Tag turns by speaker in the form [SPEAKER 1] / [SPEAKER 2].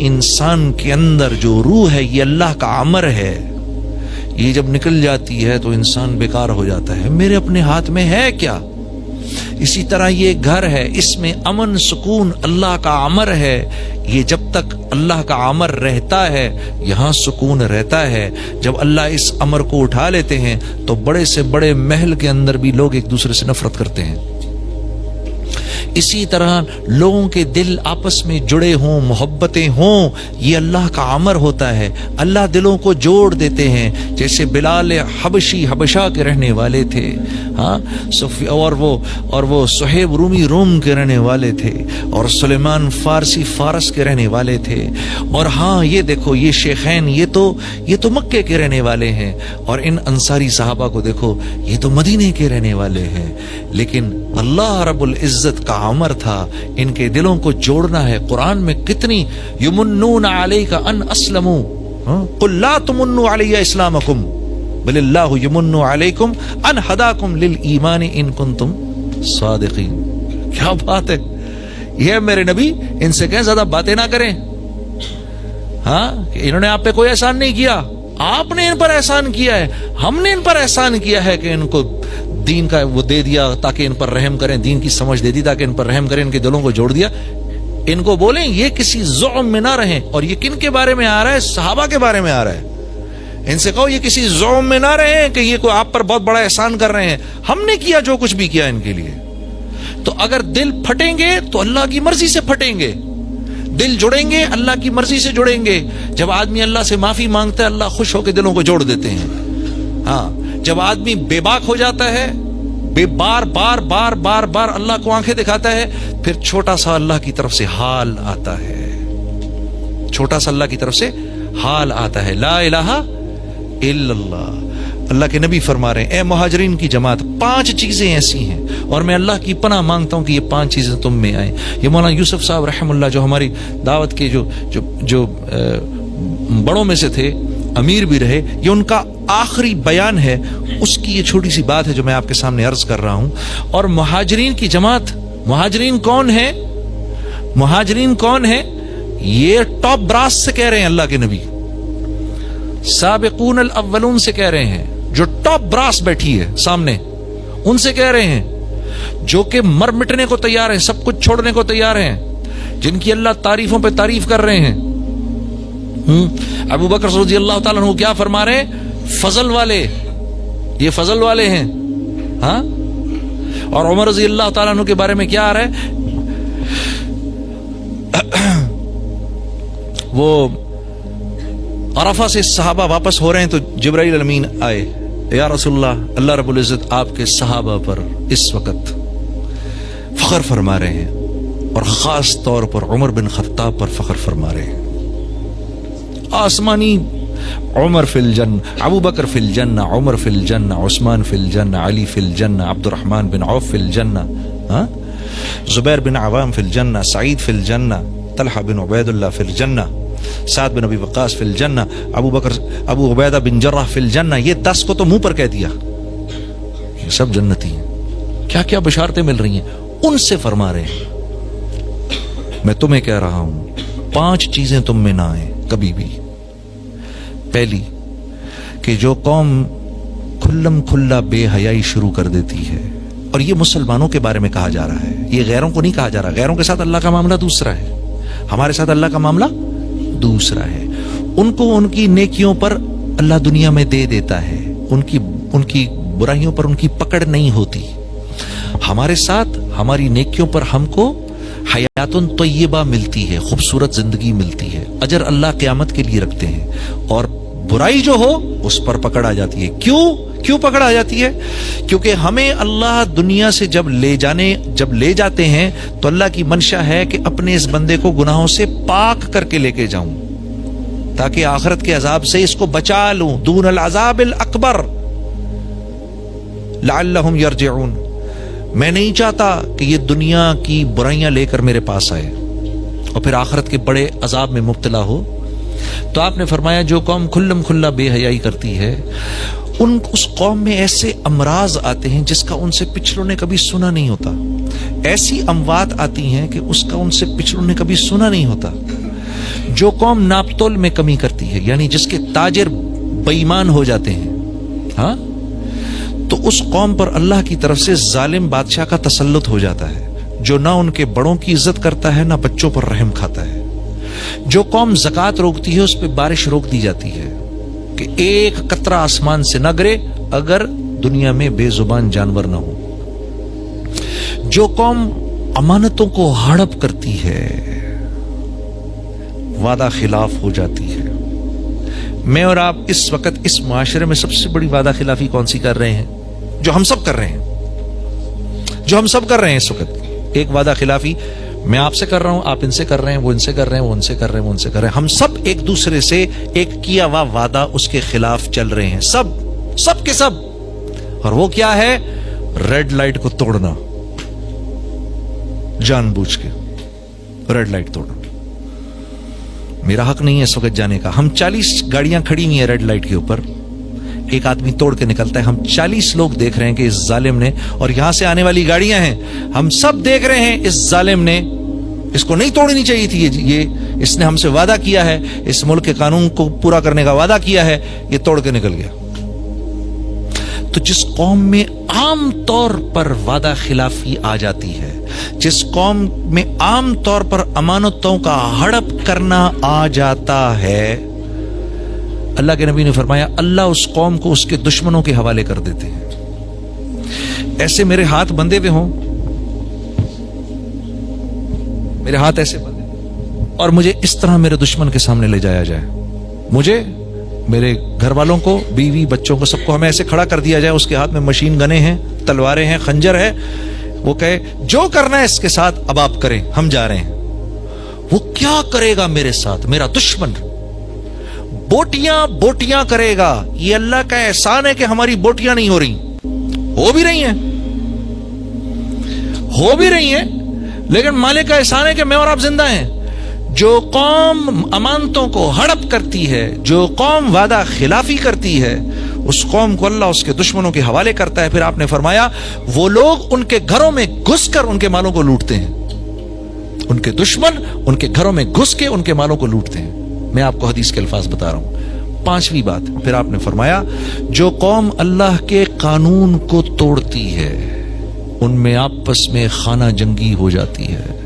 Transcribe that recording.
[SPEAKER 1] انسان کے اندر جو روح ہے یہ اللہ کا امر ہے، یہ جب نکل جاتی ہے تو انسان بیکار ہو جاتا ہے، میرے اپنے ہاتھ میں ہے کیا؟ اسی طرح یہ گھر ہے، اس میں امن سکون اللہ کا امر ہے، یہ جب تک اللہ کا امر رہتا ہے یہاں سکون رہتا ہے۔ جب اللہ اس امر کو اٹھا لیتے ہیں تو بڑے سے بڑے محل کے اندر بھی لوگ ایک دوسرے سے نفرت کرتے ہیں۔ اسی طرح لوگوں کے دل آپس میں جڑے ہوں، محبتیں ہوں، یہ اللہ کا امر ہوتا ہے۔ اللہ دلوں کو جوڑ دیتے ہیں، جیسے بلال حبشی حبشہ کے رہنے والے تھے، ہاں، اور وہ صہیب رومی روم کے رہنے والے تھے، اور سلیمان فارسی فارس کے رہنے والے تھے، اور ہاں یہ دیکھو یہ شیخین یہ تو مکے کے رہنے والے ہیں، اور ان انصاری صحابہ کو دیکھو یہ تو مدینے کے رہنے والے ہیں۔ لیکن اللہ رب العزت کا امر تھا ان کے دلوں کو جوڑنا ہے۔ قرآن میں کتنی یمنون علیک ان اسلموا قل لا تمنوا علی اسلامکم بل اللہ یمن علیکم ان ہداکم للایمان ان کنتم صادقین۔ کیا بات ہے، یہ میرے نبی ان سے کہیں زیادہ باتیں نہ کریں، ہاں، کہ انہوں نے آپ پہ کوئی احسان نہیں کیا، آپ نے ان پر احسان کیا ہے، ہم نے ان پر احسان کیا ہے کہ ان کو دین کا وہ دے دیا تاکہ ان پر رحم کریں، دین کی سمجھ دے دی تاکہ ان پر رحم کریں، ان کے دلوں کو جوڑ دیا۔ ان کو بولیں یہ کسی زعم میں نہ رہیں، اور یہ کن کے بارے میں آ رہا ہے؟ صحابہ کے بارے میں آ رہا ہے۔ ان سے کہو یہ کسی زعم میں نہ رہیں کہ یہ کوئی آپ پر بہت بڑا احسان کر رہے ہیں، ہم نے کیا جو کچھ بھی کیا ان کے لیے۔ تو اگر دل پھٹیں گے تو اللہ کی مرضی سے پھٹیں گے، دل جڑیں گے اللہ کی مرضی سے جڑیں گے۔ جب آدمی اللہ سے معافی مانگتا ہے اللہ خوش ہو کے دلوں کو جوڑ دیتے ہیں، ہاں۔ جب آدمی بے باک ہو جاتا ہے، بار بار بار بار بار اللہ کو آنکھیں دکھاتا ہے، پھر چھوٹا سا اللہ کی طرف سے حال آتا ہے، چھوٹا سا اللہ کی طرف سے حال آتا ہے، لا الہ الا اللہ۔ اللہ کے نبی فرما رہے ہیں اے مہاجرین کی جماعت 5 چیزیں ایسی ہیں، اور میں اللہ کی پناہ مانگتا ہوں کہ یہ 5 چیزیں تم میں آئیں۔ یہ مولانا یوسف صاحب رحم اللہ جو ہماری دعوت کے جو بڑوں میں سے تھے، امیر بھی رہے، یہ ان کا آخری بیان ہے، اس کی یہ چھوٹی سی بات ہے جو میں آپ کے سامنے عرض کر رہا ہوں۔ اور مہاجرین کی جماعت، مہاجرین کون ہے؟ مہاجرین کون ہے؟ یہ ٹاپ براس سے کہہ رہے ہیں اللہ کے نبی، سابقون الاولون سے کہہ رہے ہیں، جو ٹاپ براس بیٹھی ہے سامنے ان سے کہہ رہے ہیں، جو کہ مر مٹنے کو تیار ہیں، سب کچھ چھوڑنے کو تیار ہیں، جن کی اللہ تعریفوں پہ تعریف کر رہے ہیں۔ ابو بکر رضی اللہ تعالیٰ عنہ کیا فرما رہے ہیں؟ فضل والے، یہ فضل والے ہیں، ہاں۔ اور عمر رضی اللہ تعالیٰ عنہ کے بارے میں کیا آ رہا ہے؟ وہ عرفہ سے صحابہ واپس ہو رہے ہیں تو جبرائیل امین آئے، یا رسول اللہ، اللہ رب العزت آپ کے صحابہ پر اس وقت فخر فرما رہے ہیں، اور خاص طور پر عمر بن خطاب پر فخر فرما رہے ہیں۔ آسمانی عمر فی الجنہ، ابو بکر فی الجنہ، عمر فی الجنہ، عثمان فی الجنہ، علی فی الجنہ، عبد الرحمن بن عوف فی الجنہ، زبیر بن عوام فی الجنہ، سعید فی الجنہ، طلحہ بن عبید اللہ فی الجنہ، سعد بن ابی وقاص فی الجنہ، ابو عبیدہ بن جراح فی الجنہ۔ یہ 10 کو تو منہ پر کہہ دیا، یہ سب جنتی ہیں۔ کیا کیا بشارتیں مل رہی ہیں، ان سے فرما رہے ہیں میں تمہیں کہہ رہا ہوں 5 چیزیں تم میں نہ آئیں کبھی بھی۔ پہلی کہ جو قوم کھلم کھلا بے حیائی شروع کر دیتی ہے، اور یہ مسلمانوں کے بارے میں کہا جا رہا ہے، یہ غیروں کو نہیں کہا جا رہا، غیروں کے ساتھ اللہ کا معاملہ دوسرا ہے، ہمارے ساتھ اللہ کا معاملہ دوسرا ہے۔ ان کو ان کی نیکیوں پر اللہ دنیا میں دے دیتا ہے، ان کی برائیوں پر ان کی پکڑ نہیں ہوتی۔ ہمارے ساتھ ہماری نیکیوں پر ہم کو حیات طیبہ ملتی ہے، خوبصورت زندگی ملتی ہے، اجر اللہ قیامت کے لیے رکھتے ہیں، اور برائی جو ہو اس پر پکڑ آ جاتی ہے۔ کیوں پکڑ آ جاتی ہے؟ کیونکہ ہمیں اللہ دنیا سے جب لے جاتے ہیں تو اللہ کی منشا ہے کہ اپنے اس بندے کو گناہوں سے پاک کر کے لے کے جاؤں، تاکہ آخرت کے عذاب سے اس کو بچا لوں، دون العذاب الاکبر لعلہم یرجعون۔ میں نہیں چاہتا کہ یہ دنیا کی برائیاں لے کر میرے پاس آئے اور پھر آخرت کے بڑے عذاب میں مبتلا ہو۔ تو آپ نے فرمایا جو قوم کھلم کھلا بے حیائی کرتی ہے، اس قوم میں ایسے امراض آتے ہیں جس کا ان سے پچھلوں نے کبھی سنا نہیں ہوتا، ایسی اموات آتی ہیں کہ اس کا ان سے پچھلوں نے کبھی سنا نہیں ہوتا۔ جو قوم ناپتول میں کمی کرتی ہے، یعنی جس کے تاجر بے ایمان ہو جاتے ہیں، ہاں، تو اس قوم پر اللہ کی طرف سے ظالم بادشاہ کا تسلط ہو جاتا ہے، جو نہ ان کے بڑوں کی عزت کرتا ہے، نہ بچوں پر رحم کھاتا ہے۔ جو قوم زکوٰۃ روکتی ہے، اس پہ بارش روک دی جاتی ہے کہ ایک قطرہ آسمان سے نہ گرے اگر دنیا میں بے زبان جانور نہ ہو۔ جو قوم امانتوں کو ہڑپ کرتی ہے، وعدہ خلاف ہو جاتی ہے۔ میں اور آپ اس وقت اس معاشرے میں سب سے بڑی وعدہ خلافی کون سی کر رہے ہیں؟ جو ہم سب کر رہے ہیں، جو ہم سب کر رہے ہیں اس وقت۔ ایک وعدہ خلافی میں آپ سے کر رہا ہوں، آپ ان سے کر رہے ہیں، وہ ان سے کر رہے ہیں، وہ ان سے کر رہے ہیں، وہ ان سے کر رہے ہیں۔ ہم سب ایک دوسرے سے ایک کیا ہوا وعدہ اس کے خلاف چل رہے ہیں، سب کے سب۔ اور وہ کیا ہے؟ ریڈ لائٹ کو توڑنا، جان بوجھ کے ریڈ لائٹ توڑنا۔ میرا حق نہیں ہے اس وقت جانے کا۔ ہم 40 گاڑیاں کھڑی ہوئی ہیں ریڈ لائٹ کے اوپر، ایک آدمی توڑ کے نکلتا ہے، ہم 40 لوگ دیکھ رہے ہیں کہ اس ظالم نے، اور یہاں سے آنے والی گاڑیاں ہیں، ہم سب دیکھ رہے ہیں اس ظالم نے، اس کو نہیں توڑنی چاہیے تھی، یہ اس نے ہم سے وعدہ کیا ہے، اس ملک کے قانون کو پورا کرنے کا وعدہ کیا ہے، یہ توڑ کے نکل گیا۔ تو جس قوم میں عام طور پر وعدہ خلافی آ جاتی ہے، جس قوم میں عام طور پر امانتوں کا ہڑپ کرنا آ جاتا ہے، اللہ کے نبی نے فرمایا اللہ اس قوم کو اس کے دشمنوں کے حوالے کر دیتے ہیں۔ ایسے میرے ہاتھ بندھے ہوئے ہوں، میرے ہاتھ ایسے بندھے، اور مجھے اس طرح میرے دشمن کے سامنے لے جایا جائے، مجھے، میرے گھر والوں کو، بیوی بچوں کو، سب کو ہمیں ایسے کھڑا کر دیا جائے، اس کے ہاتھ میں مشین گنے ہیں، تلواریں ہیں، خنجر ہے، وہ کہے جو کرنا ہے اس کے ساتھ اب آپ کریں، ہم جا رہے ہیں۔ وہ کیا کرے گا میرے ساتھ؟ میرا دشمن بوٹیاں کرے گا۔ یہ اللہ کا احسان ہے کہ ہماری بوٹیاں نہیں ہو رہی، ہو بھی رہی ہیں، لیکن مالک کا احسان ہے کہ میں اور آپ زندہ ہیں۔ جو قوم امانتوں کو ہڑپ کرتی ہے، جو قوم وعدہ خلافی کرتی ہے، اس قوم کو اللہ اس کے دشمنوں کے حوالے کرتا ہے۔ پھر آپ نے فرمایا وہ لوگ ان کے گھروں میں گھس کر ان کے مالوں کو لوٹتے ہیں، ان کے دشمن ان کے گھروں میں گھس کے ان کے مالوں کو لوٹتے ہیں۔ میں آپ کو حدیث کے الفاظ بتا رہا ہوں۔ 5ویں بات، پھر آپ نے فرمایا جو قوم اللہ کے قانون کو توڑتی ہے، ان میں آپس میں خانہ جنگی ہو جاتی ہے۔